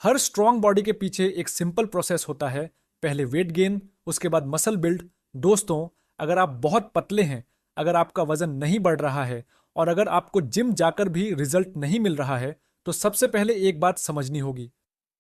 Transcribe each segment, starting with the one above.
हर strong body के पीछे एक सिंपल प्रोसेस होता है। पहले वेट गेन, उसके बाद मसल बिल्ड। दोस्तों, अगर आप बहुत पतले हैं, अगर आपका वजन नहीं बढ़ रहा है और अगर आपको जिम जाकर भी रिजल्ट नहीं मिल रहा है, तो सबसे पहले एक बात समझनी होगी।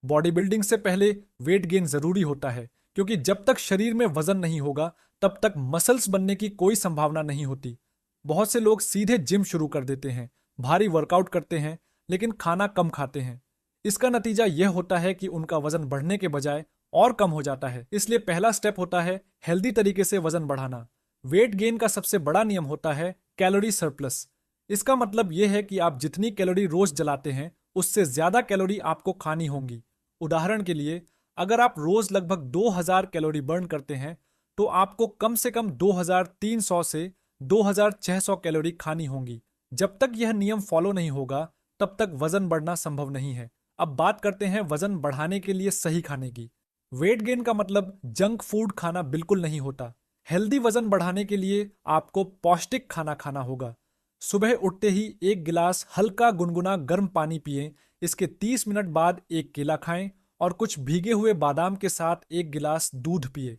बॉडी बिल्डिंग से पहले वेट गेन जरूरी होता है, क्योंकि जब तक शरीर में वजन नहीं होगा तब तक मसल्स बनने की कोई संभावना नहीं होती। बहुत से लोग सीधे जिम शुरू कर देते हैं, भारी वर्कआउट करते हैं, लेकिन खाना कम खाते हैं। इसका नतीजा यह होता है कि उनका वजन बढ़ने के बजाय और कम हो जाता है। इसलिए पहला स्टेप होता है हेल्दी तरीके से वजन बढ़ाना। वेट गेन का सबसे बड़ा नियम होता है कैलोरी सरप्लस। इसका मतलब यह है कि आप जितनी कैलोरी रोज जलाते हैं, उससे ज्यादा कैलोरी आपको खानी होंगी। उदाहरण के लिए, अगर आप रोज लगभग 2000 कैलोरी बर्न करते हैं, तो आपको कम से कम 2300 से 2600 कैलोरी खानी होंगी। जब तक यह नियम फॉलो नहीं होगा, तब तक वजन बढ़ना संभव नहीं है। अब बात करते हैं वजन बढ़ाने के लिए सही खाने की। वेट गेन का मतलब जंक फूड खाना बिल्कुल नहीं होता। हेल्दी वजन बढ़ाने के लिए आपको पौष्टिक खाना खाना होगा। सुबह उठते ही एक गिलास हल्का गुनगुना गर्म पानी पिएं। इसके 30 मिनट बाद एक केला खाएं और कुछ भीगे हुए बादाम के साथ एक गिलास दूध पिए।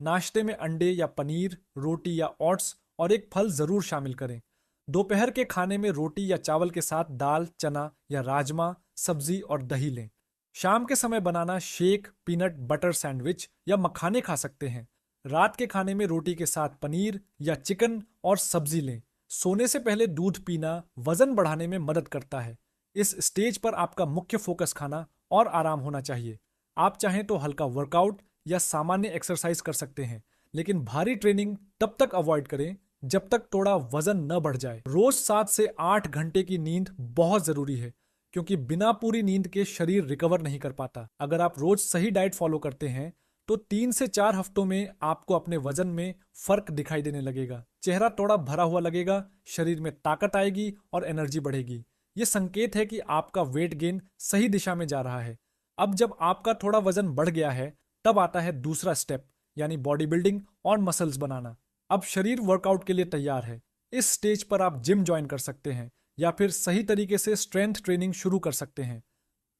नाश्ते में अंडे या पनीर, रोटी या ओट्स और एक फल जरूर शामिल करें। दोपहर के खाने में रोटी या चावल के साथ दाल, चना या राजमा, सब्जी और दही लें। शाम के समय banana shake, peanut butter sandwich या मखाने खा सकते हैं। रात के खाने में रोटी के साथ पनीर या चिकन और सब्जी लें। सोने से पहले दूध पीना वजन बढ़ाने में मदद करता है। इस स्टेज पर आपका मुख्य फोकस खाना और आराम होना चाहिए। आप चाहें तो हल्का वर्कआउट या सामान्य एक्सरसाइज कर सकते हैं, लेकिन भारी ट्रेनिंग तब तक अवॉइड करें जब तक थोड़ा वजन न बढ़ जाए। रोज 7 से 8 घंटे की नींद बहुत जरूरी है, क्योंकि बिना पूरी नींद के शरीर रिकवर नहीं कर पाता। अगर आप रोज सही डाइट फॉलो करते हैं, तो 3 से 4 हफ्तों में आपको अपने वजन में फर्क दिखाई देने लगेगा। चेहरा थोड़ा भरा हुआ लगेगा, शरीर में ताकत आएगी और एनर्जी बढ़ेगी। ये संकेत है कि आपका वेट गेन सही दिशा में जा रहा है। अब जब आपका थोड़ा वजन बढ़ गया है, तब आता है दूसरा स्टेप, यानी बॉडी बिल्डिंग और मसल्स बनाना। अब शरीर वर्कआउट के लिए तैयार है। इस स्टेज पर आप जिम ज्वाइन कर सकते हैं या फिर सही तरीके से स्ट्रेंथ ट्रेनिंग शुरू कर सकते हैं।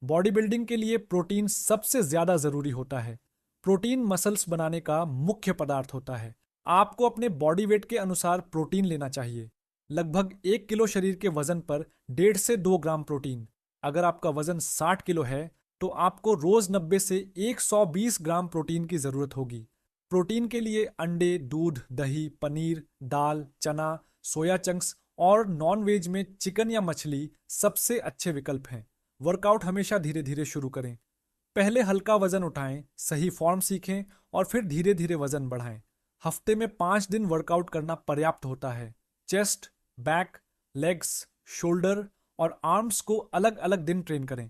बॉडी बिल्डिंग के लिए प्रोटीन सबसे ज्यादा जरूरी होता है। प्रोटीन मसल्स बनाने का मुख्य पदार्थ होता है। आपको अपने बॉडी वेट के अनुसार प्रोटीन लेना चाहिए। लगभग 1 किलो शरीर के वजन पर 1.5 से 2 ग्राम प्रोटीन। अगर आपका वजन 60 किलो है, तो आपको रोज 90 से 120 ग्राम प्रोटीन की जरूरत होगी। प्रोटीन के लिए अंडे, दूध, दही, पनीर, दाल, चना, सोया चंक्स और नॉन वेज में चिकन या मछली सबसे अच्छे विकल्प हैं। वर्कआउट हमेशा धीरे धीरे शुरू करें। पहले हल्का वजन उठाएं, सही फॉर्म सीखें और फिर धीरे धीरे वजन बढ़ाएं। हफ्ते में 5 दिन वर्कआउट करना पर्याप्त होता है। चेस्ट, बैक, लेग्स, शोल्डर और आर्म्स को अलग अलग दिन ट्रेन करें।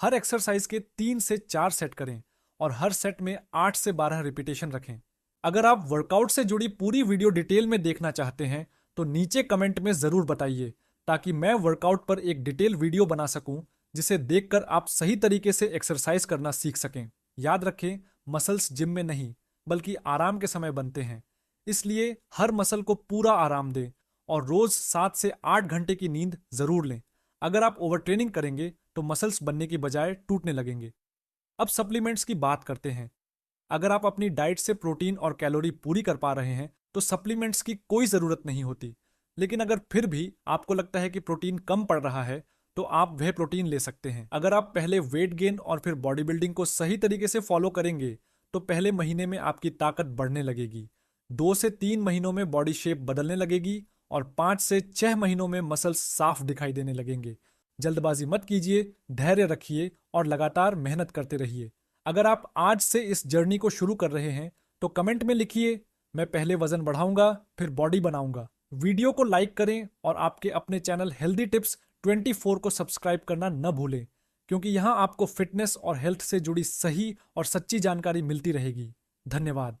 हर एक्सरसाइज के 3 से 4 सेट करें और हर सेट में 8 से 12 रिपीटेशन रखें। अगर आप वर्कआउट से जुड़ी पूरी वीडियो डिटेल में देखना चाहते हैं, तो नीचे कमेंट में जरूर बताइए, ताकि मैं वर्कआउट पर एक डिटेल वीडियो बना सकूं, जिसे देखकर आप सही तरीके से एक्सरसाइज करना सीख सकें। याद रखें, मसल्स जिम में नहीं, बल्कि आराम के समय बनते हैं। इसलिए हर मसल को पूरा आराम दें और रोज 7 से 8 घंटे की नींद जरूर लें। अगर आप ओवर ट्रेनिंग करेंगे, तो मसल्स बनने की बजाय टूटने लगेंगे। अब सप्लीमेंट्स की बात करते हैं। अगर आप अपनी डाइट से प्रोटीन और कैलोरी पूरी कर पा रहे हैं, तो सप्लीमेंट्स की कोई ज़रूरत नहीं होती। लेकिन अगर फिर भी आपको लगता है कि प्रोटीन कम पड़ रहा है, तो आप वह प्रोटीन ले सकते हैं। अगर आप पहले वेट गेन और फिर बॉडी बिल्डिंग को सही तरीके से फॉलो करेंगे, तो पहले महीने में आपकी ताकत बढ़ने लगेगी। 2 से 3 महीनों में बॉडी शेप बदलने लगेगी और 5 से 6 महीनों में मसल्स साफ दिखाई देने लगेंगे। जल्दबाजी मत कीजिए, धैर्य रखिए और लगातार मेहनत करते रहिए। अगर आप आज से इस जर्नी को शुरू कर रहे हैं, तो कमेंट में लिखिए, मैं पहले वजन बढ़ाऊंगा, फिर बॉडी बनाऊंगा। वीडियो को लाइक करें और आपके अपने चैनल हेल्दी टिप्स 24 को सब्सक्राइब करना न भूलें, क्योंकि यहाँ आपको फिटनेस और हेल्थ से जुड़ी सही और सच्ची जानकारी मिलती रहेगी। धन्यवाद।